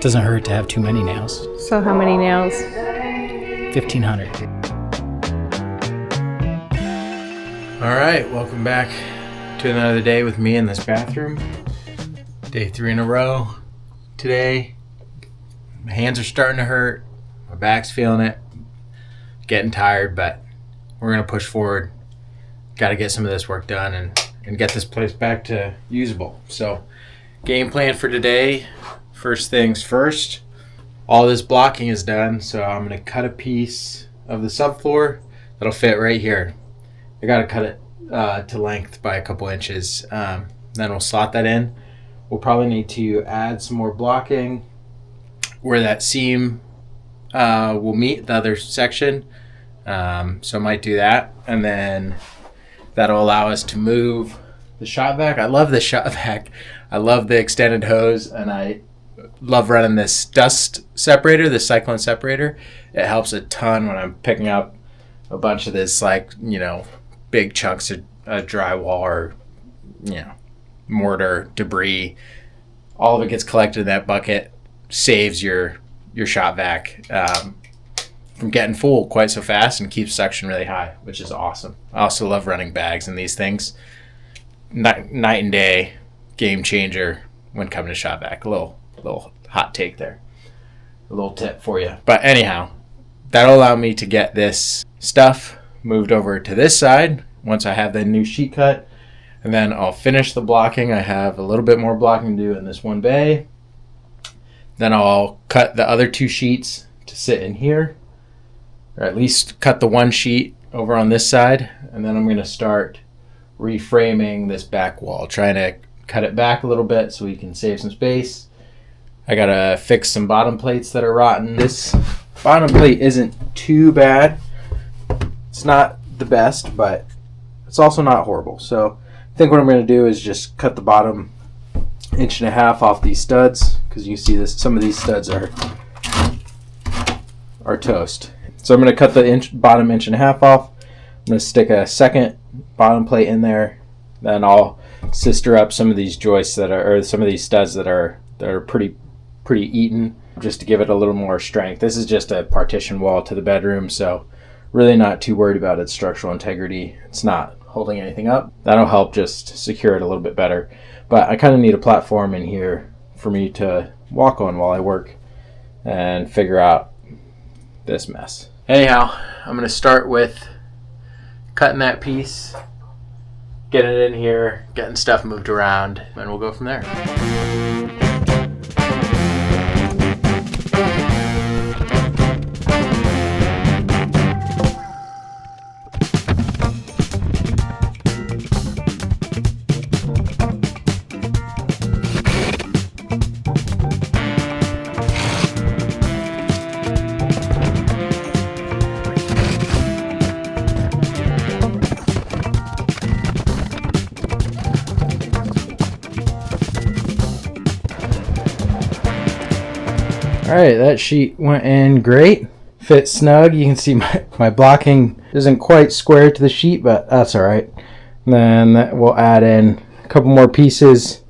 Doesn't hurt to have too many nails. So how many nails? 1,500. All right, welcome back to another day with me in this bathroom. Day 3 in a row. Today, my hands are starting to hurt. My back's feeling it. Getting tired, but we're gonna push forward. Got to get some of this work done and get this place back to usable. So, game plan for today. First things first, all this blocking is done, so I'm going to cut a piece of the subfloor that'll fit right here. I got to cut it to length by a couple inches. Then we'll slot that in. We'll probably need to add some more blocking where that seam will meet the other section. So I might do that, and then that'll allow us to move the shop vac. I love the shop vac. I love the extended hose, and I love running this dust separator, this cyclone separator. It helps a ton when I'm picking up a bunch of this, big chunks of drywall or, mortar, debris. All of it gets collected in that bucket, saves your shop vac from getting full quite so fast and keeps suction really high, which is awesome. I also love running bags in these things. Night and day, game changer when coming to shop vac. A little hot take there. A little tip for you. But anyhow, that'll allow me to get this stuff moved over to this side once I have the new sheet cut. And then I'll finish the blocking. I have a little bit more blocking to do in this one bay. Then I'll cut the other 2 sheets to sit in here. Or at least cut the one sheet over on this side. And then I'm going to start reframing this back wall. Trying to cut it back a little bit so we can save some space. I gotta fix some bottom plates that are rotten. This bottom plate isn't too bad. It's not the best, but it's also not horrible. So I think what I'm gonna do is just cut the bottom 1.5 inches off these studs, because you see this. Some of these studs are toast. So I'm gonna cut the bottom 1.5 inches off. I'm gonna stick a second bottom plate in there. Then I'll sister up some of these joists some of these studs that are pretty eaten, just to give it a little more strength. This is just a partition wall to the bedroom, so really not too worried about its structural integrity. It's not holding anything up. That'll help just secure it a little bit better. But I kind of need a platform in here for me to walk on while I work and figure out this mess. Anyhow, I'm going to start with cutting that piece, getting it in here, getting stuff moved around, and we'll go from there. All right, that sheet went in great. Fit snug. You can see my blocking isn't quite square to the sheet, but that's all right. And then we'll add in a couple more pieces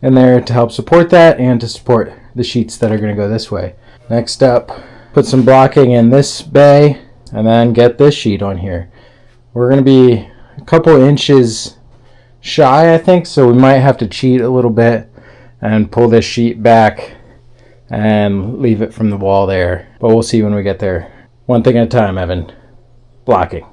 in there to help support that and to support the sheets that are going to go this way. Next up, put some blocking in this bay and then get this sheet on here. We're going to be a couple inches shy, I think, so we might have to cheat a little bit and pull this sheet back and leave it from the wall there. But we'll see when we get there. One thing at a time, Evan. Blocking.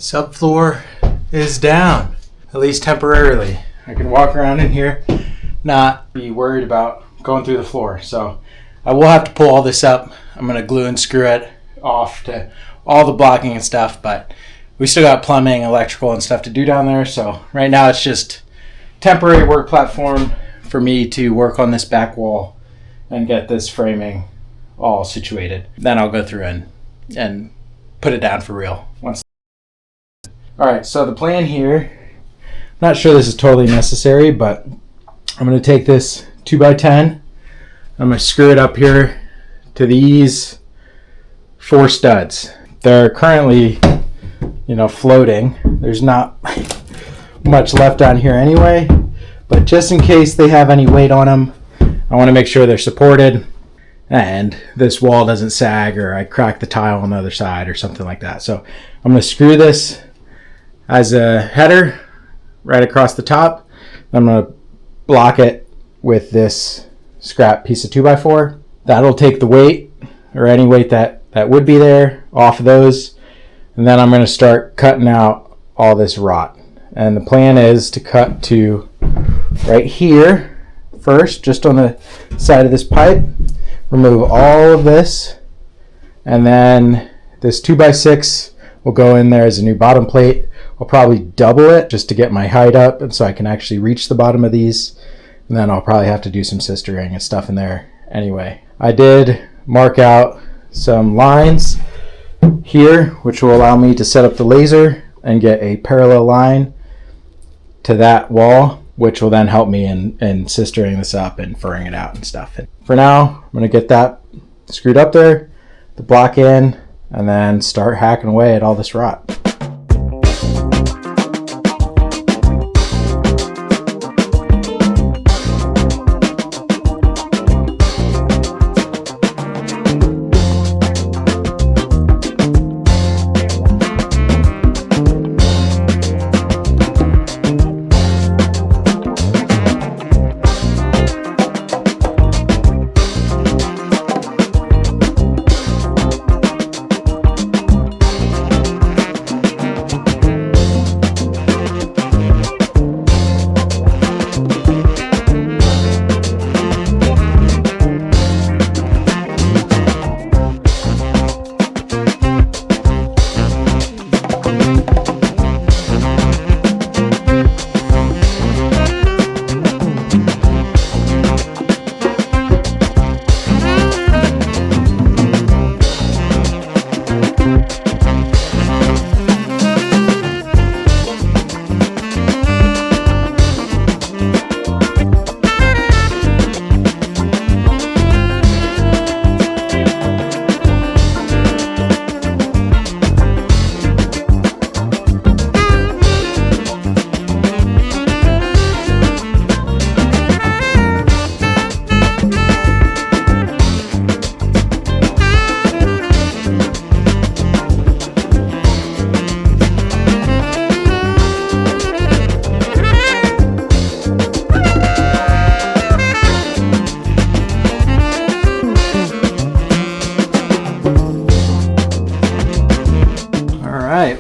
Subfloor is down, at least temporarily. I can walk around in here, not be worried about going through the floor. So I will have to pull all this up. I'm going to glue and screw it off to all the blocking and stuff, but we still got plumbing, electrical, and stuff to do down there. So right now it's just temporary work platform for me to work on this back wall and get this framing all situated. Then I'll go through and put it down for real. All right, so the plan here, not sure this is totally necessary, but I'm going to take this 2x10. I'm going to screw it up here to these 4 studs. They're currently, floating. There's not much left on here anyway, but just in case they have any weight on them, I want to make sure they're supported and this wall doesn't sag or I crack the tile on the other side or something like that. So I'm going to screw this as a header right across the top. I'm going to block it with this scrap piece of 2x4. That'll take the weight or any weight that would be there off of those. And then I'm going to start cutting out all this rot. And the plan is to cut to right here first, just on the side of this pipe. Remove all of this. And then this 2x6 will go in there as a new bottom plate. I'll probably double it just to get my height up and so I can actually reach the bottom of these. And then I'll probably have to do some sistering and stuff in there anyway. I did mark out some lines here, which will allow me to set up the laser and get a parallel line to that wall, which will then help me in sistering this up and furring it out and stuff. And for now, I'm going to get that screwed up there, the block in, and then start hacking away at all this rot.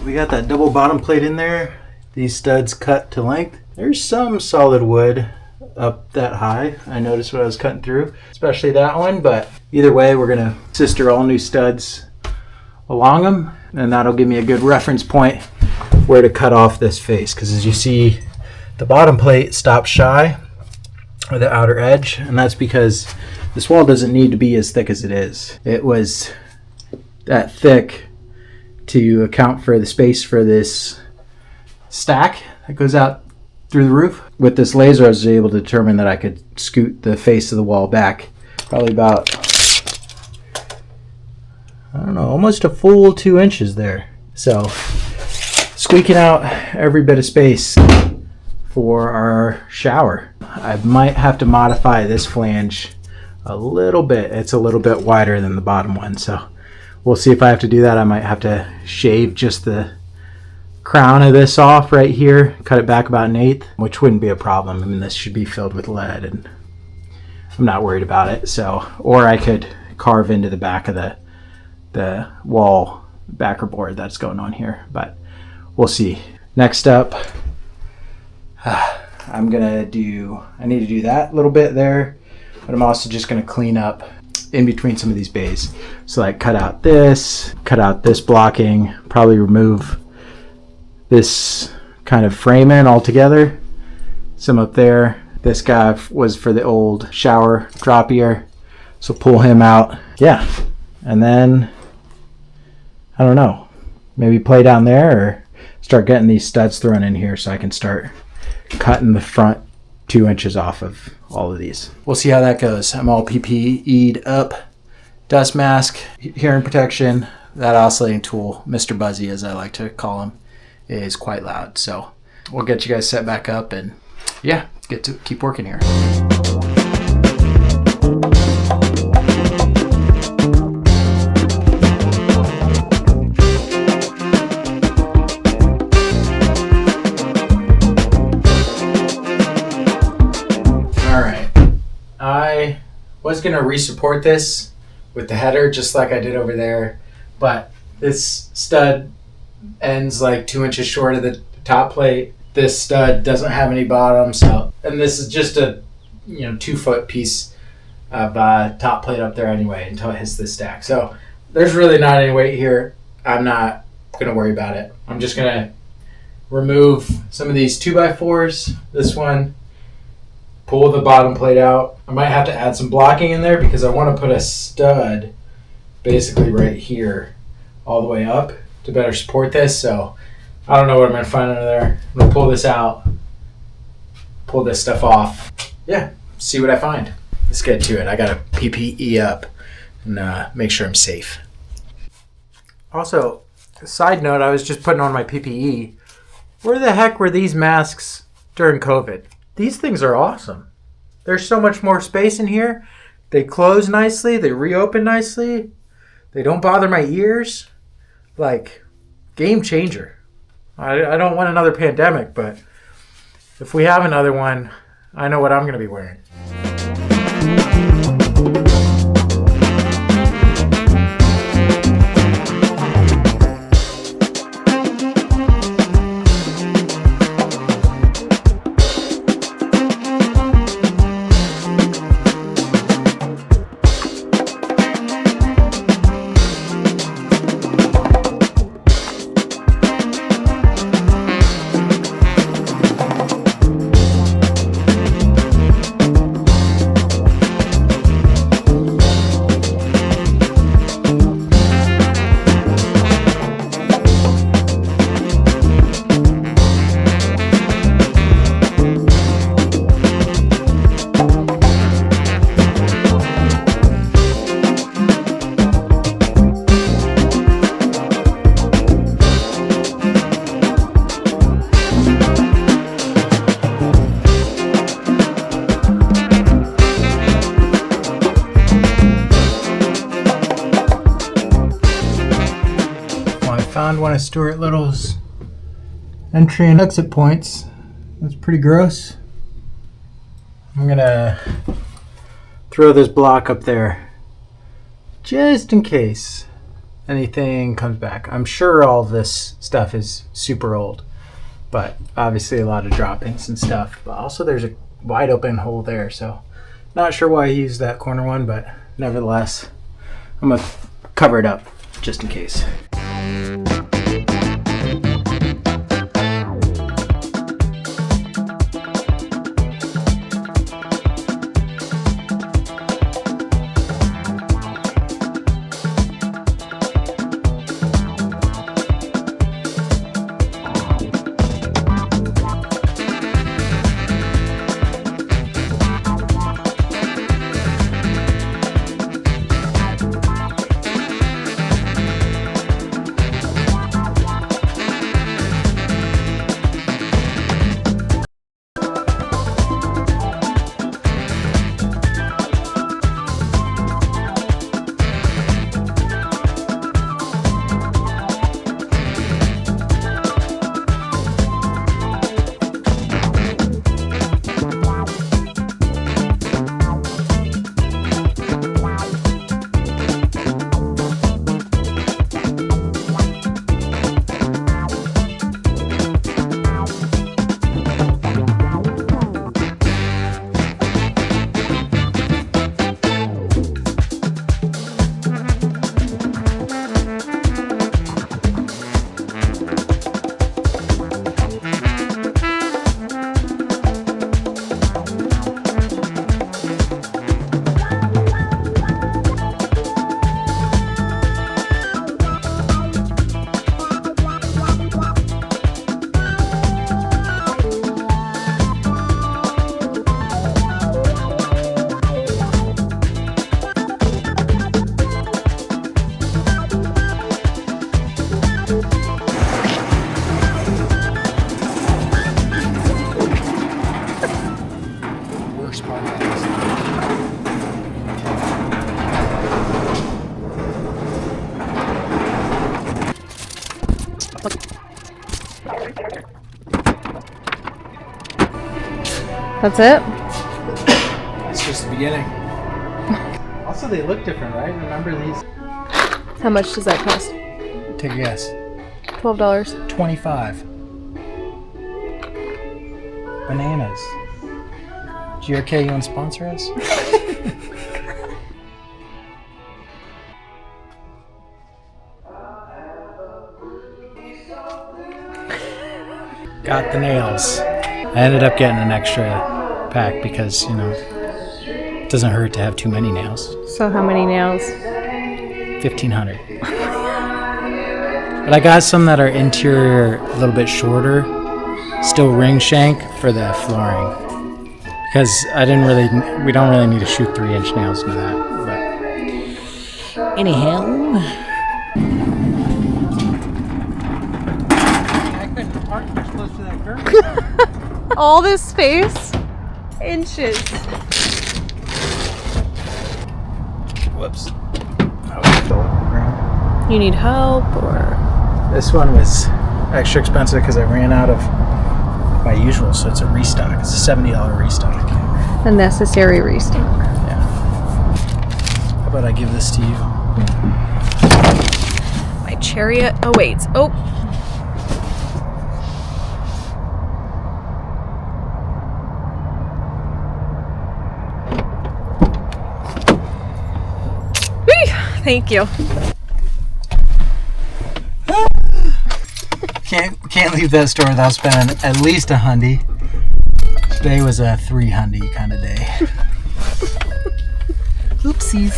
We got that double bottom plate in there. These studs cut to length. There's some solid wood up that high. I noticed when I was cutting through, especially that one, but either way, we're gonna sister all new studs along them, and that'll give me a good reference point where to cut off this face, because as you see, the bottom plate stops shy of the outer edge, and that's because this wall doesn't need to be as thick as it is. It was that thick to account for the space for this stack that goes out through the roof. With this laser, I was able to determine that I could scoot the face of the wall back probably about, I don't know, almost a full 2 inches there. So squeaking out every bit of space for our shower. I might have to modify this flange a little bit. It's a little bit wider than the bottom one, so we'll see if I have to do that. I might have to shave just the crown of this off right here, cut it back about 1/8, which wouldn't be a problem. I mean, this should be filled with lead and I'm not worried about it. So, or I could carve into the back of the wall backer board that's going on here, but we'll see. Next up, I need to do that little bit there, but I'm also just gonna clean up in between some of these bays. So like cut out this blocking, probably remove this kind of frame in altogether, some up there. This guy was for the old shower drop ear, so pull him out. Yeah, and then I don't know, maybe play down there or start getting these studs thrown in here so I can start cutting the front 2 inches off of all of these. We'll see how that goes. I'm all PPE'd up. Dust mask, hearing protection. That oscillating tool, Mr. Buzzy as I like to call him, is quite loud. So we'll get you guys set back up and yeah, get to keep working here. I was going to resupport this with the header just like I did over there, but this stud ends like 2 inches short of the top plate. This stud doesn't have any bottom, so, and this is just a 2 foot piece of top plate up there anyway until it hits this stack. So there's really not any weight here. I'm not going to worry about it. I'm just going to remove some of these 2x4s, this one, pull the bottom plate out. I might have to add some blocking in there because I want to put a stud basically right here all the way up to better support this. So I don't know what I'm going to find under there. I'm going to pull this out, pull this stuff off. Yeah, see what I find. Let's get to it. I got to PPE up and make sure I'm safe. Also, side note, I was just putting on my PPE. Where the heck were these masks during COVID? These things are awesome. There's so much more space in here. They close nicely. They reopen nicely. They don't bother my ears. Like, game changer. I don't want another pandemic, but if we have another one, I know what I'm going to be wearing. Found one of Stuart Little's entry and exit points. That's pretty gross. I'm gonna throw this block up there just in case anything comes back. I'm sure all this stuff is super old, but obviously a lot of droppings and stuff. But also there's a wide open hole there, so not sure why he used that corner one, but nevertheless, I'm gonna cover it up just in case. That's it? That's just the beginning. Also, they look different, right? Remember these? How much does that cost? Take a guess. $12. 25. Bananas. GRK, you want to sponsor us? Got the nails. I ended up getting an extra pack because, you know, it doesn't hurt to have too many nails. So how many nails? 1,500. But I got some that are interior a little bit shorter, still ring shank for the flooring. Because we don't really need to shoot 3-inch nails into that. But anyhow. I couldn't park much close to that curb. All this space? Inches. Whoops. You need help or? This one was extra expensive because I ran out of my usual, so it's a restock. It's a $70 restock. A necessary restock. Yeah. How about I give this to you? My chariot awaits. Oh. Whee! Thank you. Can't leave that store without spending at least $100. Today was a $300 kind of day. Oopsies.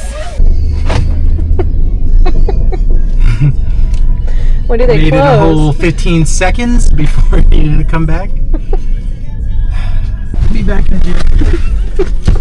When do they Waited close? a whole 15 seconds before I needed to come back. Be back in a jiff.